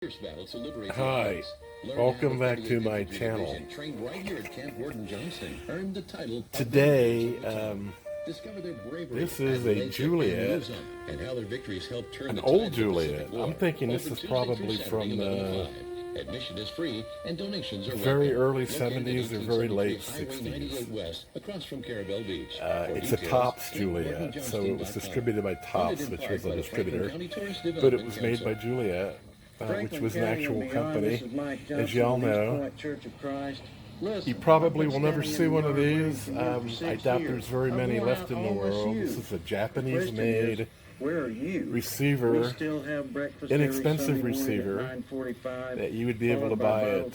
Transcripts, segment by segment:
Hi, welcome back to my channel. Today, this is a Juliette, an old Juliette. I'm thinking this is probably from the very early 70s or very late 60s. It's a Topps Juliette, so it was distributed by Topps, which was a distributor, but it was made by Juliette. Which was an actual company, as y'all know. You probably will never see one of these. I doubt there's very many left in the world. This is a Japanese-made receiver, inexpensive receiver that you would be able to buy at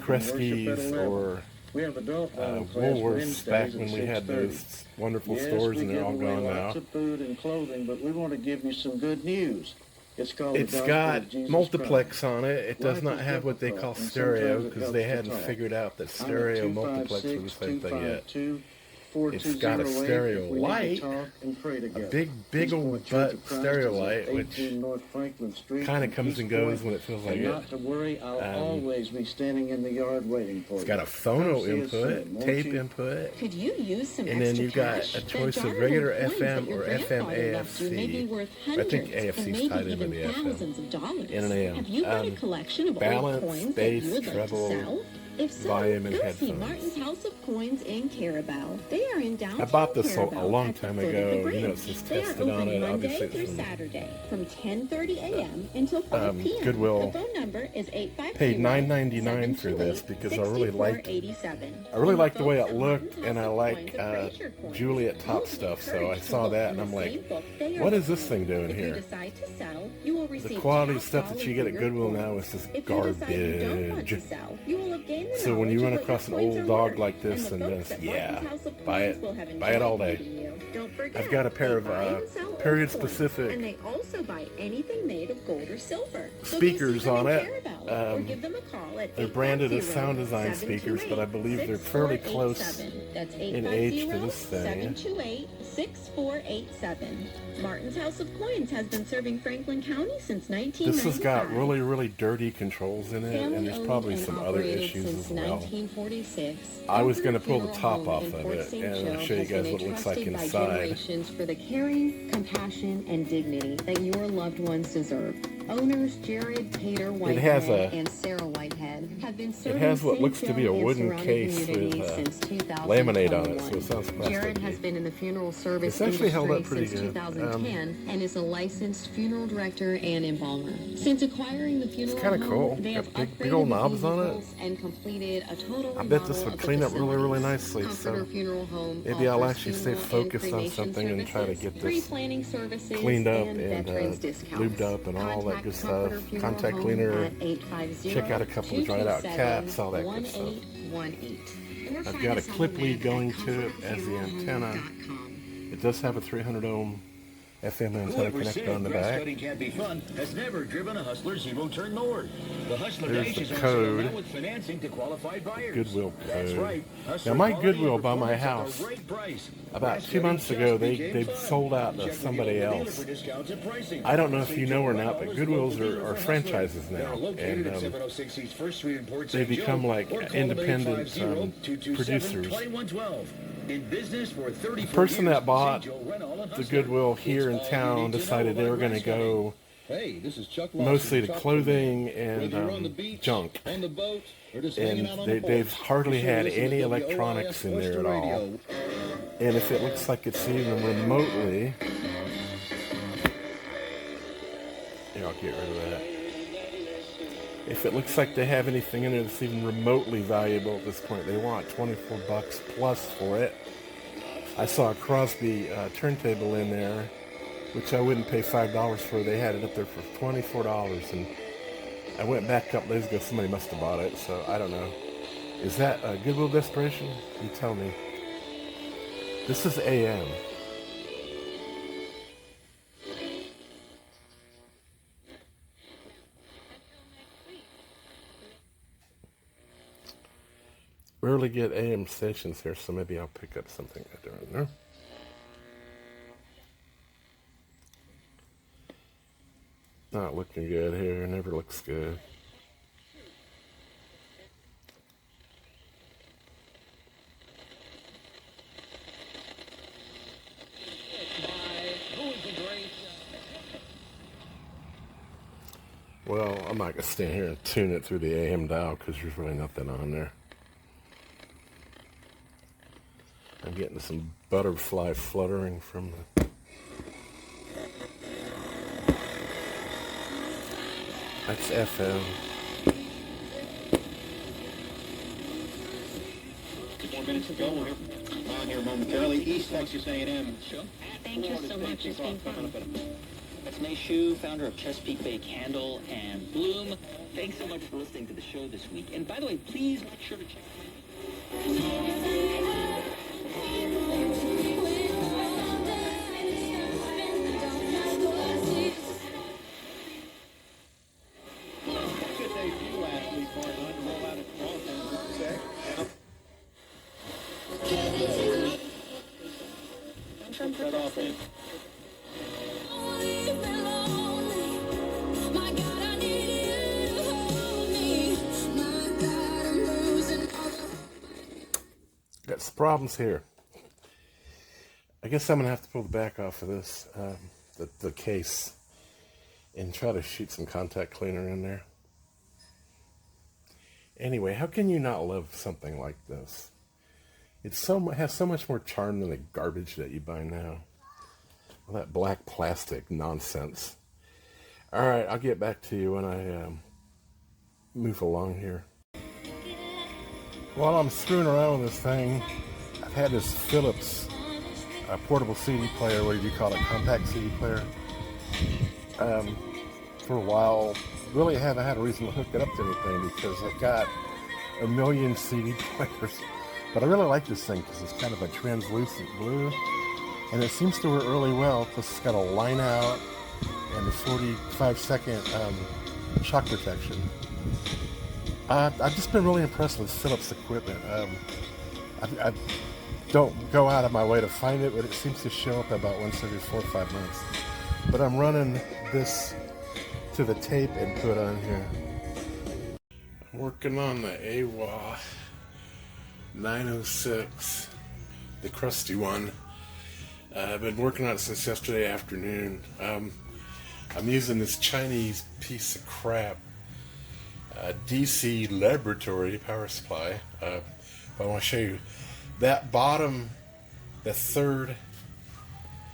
Kresge's or Woolworths back when we had those wonderful stores, and they're all gone now. But we want to give you some good news. It's got multiplex on it. It does not have what they call stereo because they hadn't figured out that stereo multiplex was the same thing yet. It's got a stereo light, a big old butt stereo light, which kind of comes and goes when it feels like it. Not to worry, I'll always be standing in the yard waiting for you. It's got a phono input, tape input, Could you use some and then you've got a choice of regular FM or FM AFC. I think AFC's tied into the FM and an AM. Have you got a collection of Balance, old coins bass, that you would like treble, to sell? If so, volume, and go see headphones. Martin's House of Coins in Carabao. They are in downtown I bought this a Carabao long at the time foot of the ago. bridge. You know, it's just They are tested on open it. Monday Obviously, through it's Saturday from 10:30 a.m. until 5 p.m. Goodwill. The phone number is 850 paid $9.99 for this because I really liked the way it looked, and I like Juliette Top stuff. So I saw that and I'm like, what is this thing doing here? The quality stuff that you get at Goodwill now is just garbage. So when you run across an old dog like this and this, yeah, buy it all day. I've got a pair of period-specific and they also buy anything made of gold or silver. speakers on it. They're branded as sound design speakers, but I believe they're fairly close in age to this thing. 728-6487. Martin's House of Coins has been serving Franklin County since 1995. This has got really dirty controls in it, and there's probably some other issues as well. 1946. I was going to pull the top off of it and show you guys what it looks like inside. For the caring, compassion, and dignity that your loved ones deserve. Owners Jared Tater Whitehead and Sarah Whitehead have been serving. It has what looks to be a wooden case with laminate on it, so it sounds plastic. Jared has been in the funeral service It's actually held up pretty since good. 2010 and is a licensed funeral director and embalmer. Since acquiring the funeral It's kinda cool. home, they have Got big old knobs on it. and completed a total I bet this remodel would of the clean up really facilities. nicely, Comforter so Funeral Home maybe I'll offers actually stay funeral and focused on cremation something and try to services, get this pre-planning services, cleaned up and and veterans discounts. lubed up and all that good Contact stuff. Comforter Funeral Contact Home cleaner, at 850 check out a couple of dried out caps, all that good stuff. 1818. I've got a clip lead going to it as the antenna. It does have a 300 ohm FM antenna connected on the back. Can't be fun has never driven a Hustler zero-turn mower. The Hustler There's Dash the is on code. sale now with financing to qualified buyers. Goodwill That's code. right. Now my quality Goodwill and by my performance at house, the right price. about That's 2 months just ago, became they fun. sold out to Check somebody your else. for discounts and pricing. I don't know if you know or not, but Goodwills are franchises They're now, located at and 706 East First Street in Port they St. Joe, become like or call them independent 850-227-2112. producers. In business for 34 The person years, that bought St. Joe Rental and the Hustler. Goodwill here in It's all you town need to know decided they about were going to grass cutting. go Hey, this is Chuck Lawson, mostly to Chuck clothing Whether and you're on the beach, junk. on the boat, or just And hanging out on the they've porch, hardly be sure to had listen to any WOIF electronics in there at Oyster all. Radio. And if it looks like it's even remotely... Here, I'll get rid of that. If it looks like they have anything in there that's even remotely valuable at this point, they want $24 plus for it. I saw a Crosby turntable in there, which I wouldn't pay $5 for. They had it up there for $24, and I went back a couple days ago. Somebody must have bought it, so I don't know. Is that a Goodwill Desperation? You tell me. This is AM. Rarely get AM stations here, so maybe I'll pick up something I don't know. not looking good here. It never looks good. Well, I'm not going to stand here and tune it through the AM dial because there's really nothing on there. I'm getting some butterfly fluttering from the... That's FM. 4 minutes to go. We're on here momentarily. East Texas A&M. Sure. Thank you so much. It's been fun. That's May Shu, founder of Chesapeake Bay Candle and Bloom. Thanks so much for listening to the show this week. And by the way, please make sure to check Got some problems here. I guess I'm gonna have to pull the back off of this, the case, and try to shoot some contact cleaner in there. Anyway, how can you not love something like this? It has so much more charm than the garbage that you buy now. All that black plastic nonsense. All right, I'll get back to you when I move along here. While I'm screwing around with this thing, I've had this Philips portable CD player, whatever you call it, compact CD player, for a while. Really haven't had a reason to hook it up to anything because I've got a million CD players. But I really like this thing because it's kind of a translucent blue, and it seems to work really well. Plus it's got a line out and the 45-second shock protection. I've just been really impressed with Philips equipment. I don't go out of my way to find it, but it seems to show up about once every 4 or 5 months. But I'm running this to the tape and put on here. I'm working on the Aiwa 906, the crusty one. I've been working on it since yesterday afternoon. I'm using this Chinese piece of crap DC laboratory power supply. But I want to show you that bottom, the third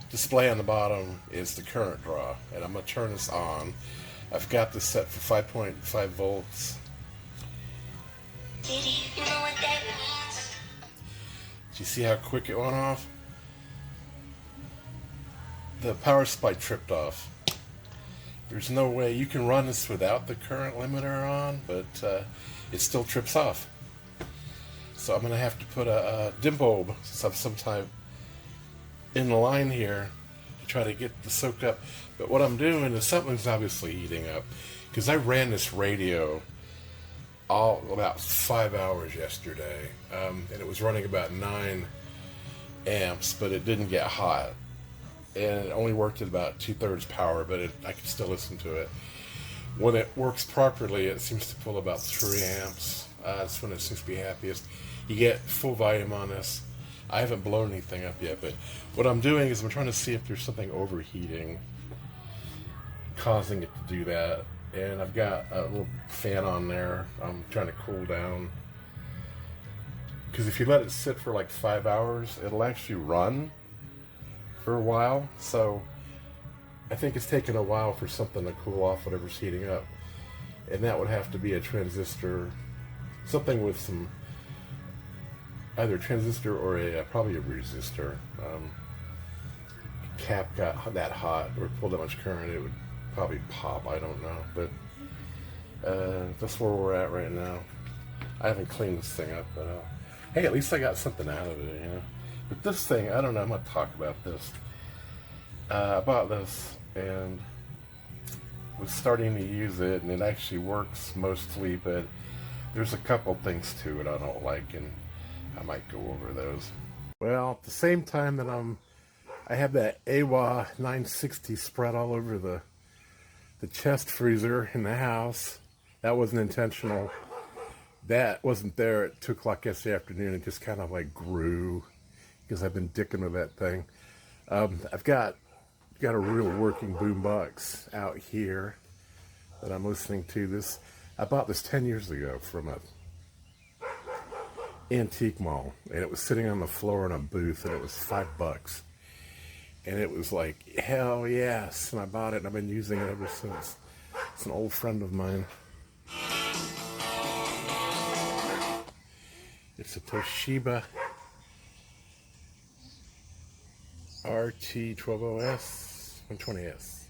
display on the bottom is the current draw, and I'm going to turn this on. I've got this set for 5.5 volts. Did you know what that means? Do you see how quick it went off? The power supply tripped off. There's no way you can run this without the current limiter on, but it still trips off. So I'm going to have to put a dim bulb sometime in the line here to try to get the soaked up. But what I'm doing is something's obviously heating up, because I ran this radio all about 5 hours yesterday, and it was running about 9 amps, but it didn't get hot. And it only worked at about 2/3 power, but I can still listen to it. When it works properly, it seems to pull about 3 amps. That's when it seems to be happiest. You get full volume on this. I haven't blown anything up yet, but what I'm doing is I'm trying to see if there's something overheating causing it to do that. And I've got a little fan on there. I'm trying to cool down. Because if you let it sit for like 5 hours, it'll actually run for a while. So I think it's taken a while for something to cool off whatever's heating up. And that would have to be a transistor, something with some, either a transistor or probably a resistor. Cap got that hot or pulled that much current, it would probably pop. I don't know, but that's where we're at right now. I haven't cleaned this thing up, but hey, at least I got something out of it, you know. But this thing, I don't know, I'm going to talk about this. I bought this and was starting to use it, and it actually works mostly, but there's a couple things to it I don't like, and I might go over those. Well, at the same time that I have that Aiwa 960 spread all over the chest freezer in the house. That wasn't intentional. That wasn't there at 2 o'clock yesterday afternoon. It just kind of like grew because I've been dicking with that thing. I've got a real working boombox out here that I'm listening to. This I bought this 10 years ago from a antique mall, and it was sitting on the floor in a booth, and it was $5, and it was like, hell yes, and I bought it, and I've been using it ever since. It's an old friend of mine. It's a Toshiba RT12OS 120S.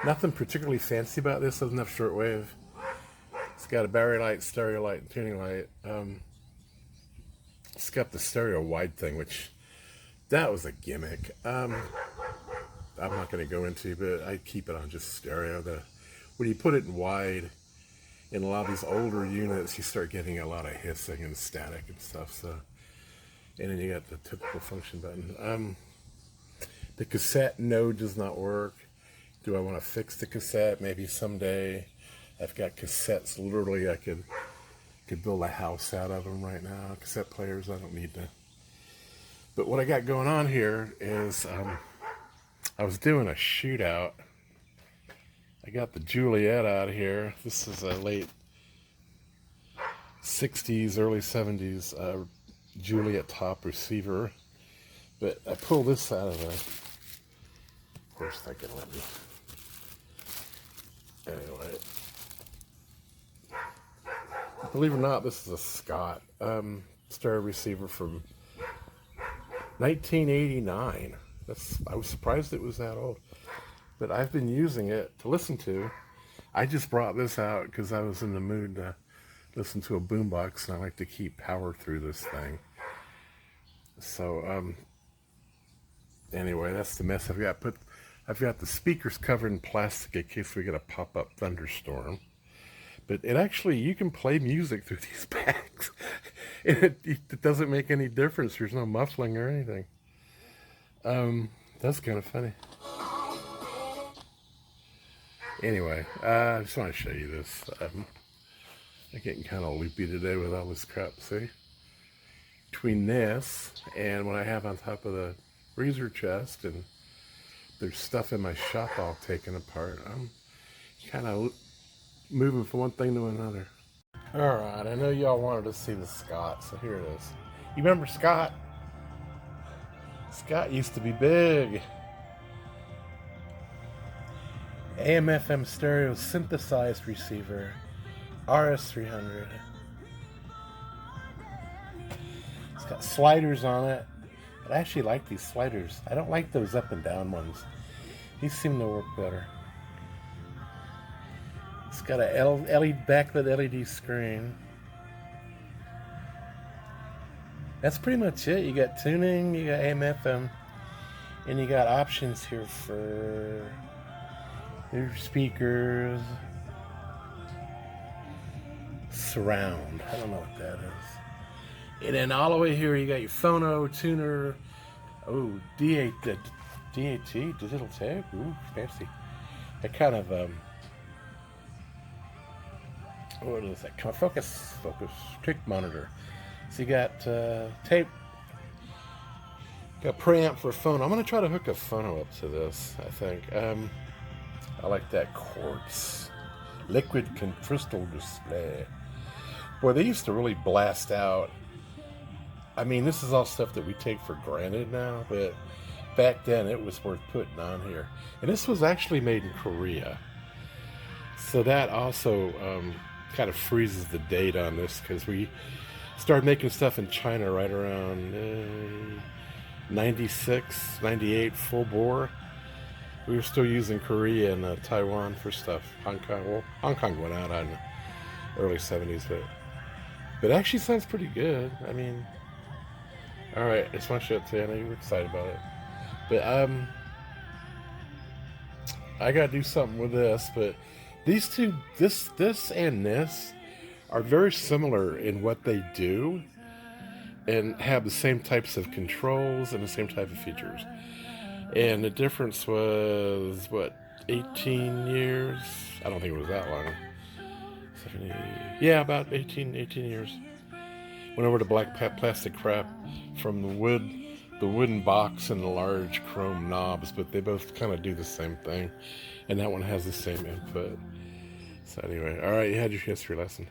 Nothing particularly fancy about this. Doesn't have shortwave. It's got a battery light, stereo light, and tuning light. It's got the stereo wide thing, which that was a gimmick. I'm not going to go into, but I keep it on just stereo. When you put it in wide, in a lot of these older units, you start getting a lot of hissing and static and stuff. So, and then you got the typical function button. The cassette node does not work. Do I want to fix the cassette? Maybe someday. I've got cassettes. Literally, I could build a house out of them right now. Cassette players, I don't need to. But what I got going on here is I was doing a shootout. I got the Juliette out here. This is a late 60s, early 70s Juliette top receiver. But I pulled this out of the... Of course, I can let me... Anyway. Believe it or not, this is a Scott stereo receiver from 1989. I was surprised it was that old. But I've been using it to listen to. I just brought this out because I was in the mood to listen to a boombox, and I like to keep power through this thing. So, anyway, that's the mess I've got. I've got the speakers covered in plastic in case we get a pop-up thunderstorm. But it actually, you can play music through these bags. And it doesn't make any difference. There's no muffling or anything. That's kind of funny. Anyway, I just want to show you this. I'm getting kind of loopy today with all this crap, see? Between this and what I have on top of the freezer chest, and there's stuff in my shop all taken apart. I'm kind of moving from one thing to another. Alright, I know y'all wanted to see the Scott, so here it is. You remember Scott? Scott used to be big. AM/FM stereo synthesized receiver, RS300. It's got sliders on it. I actually like these sliders. I don't like those up and down ones. These seem to work better. It's got a backlit LED screen. That's pretty much it. You got tuning, you got AM/FM, and you got options here for your speakers. Surround. I don't know what that is. And then all the way here, you got your phono, tuner. Oh, DAT, digital tag. Ooh, fancy. That kind of what is that? Focus, trick monitor. So you got tape. Got preamp for phono. I'm gonna try to hook a phono up to this. I think. I like that quartz, liquid crystal display. Boy, they used to really blast out. I mean, this is all stuff that we take for granted now, but back then it was worth putting on here. And this was actually made in Korea. So that also kind of freezes the date on this, because we started making stuff in China right around 96, 98, full bore. We were still using Korea and Taiwan for stuff. Hong Kong, well, Hong Kong went out in the early 70s, but it actually sounds pretty good. I mean, all right, I just want to show it to you. I know you were excited about it, but I got to do something with this. But these two, this and this, are very similar in what they do, and have the same types of controls and the same type of features. And the difference was, what, 18 years? I don't think it was that long. 70, yeah, about 18 years. Went over to black plastic crap from the wooden box and the large chrome knobs, but they both kind of do the same thing. And that one has the same input. So anyway, all right, you had your history lesson.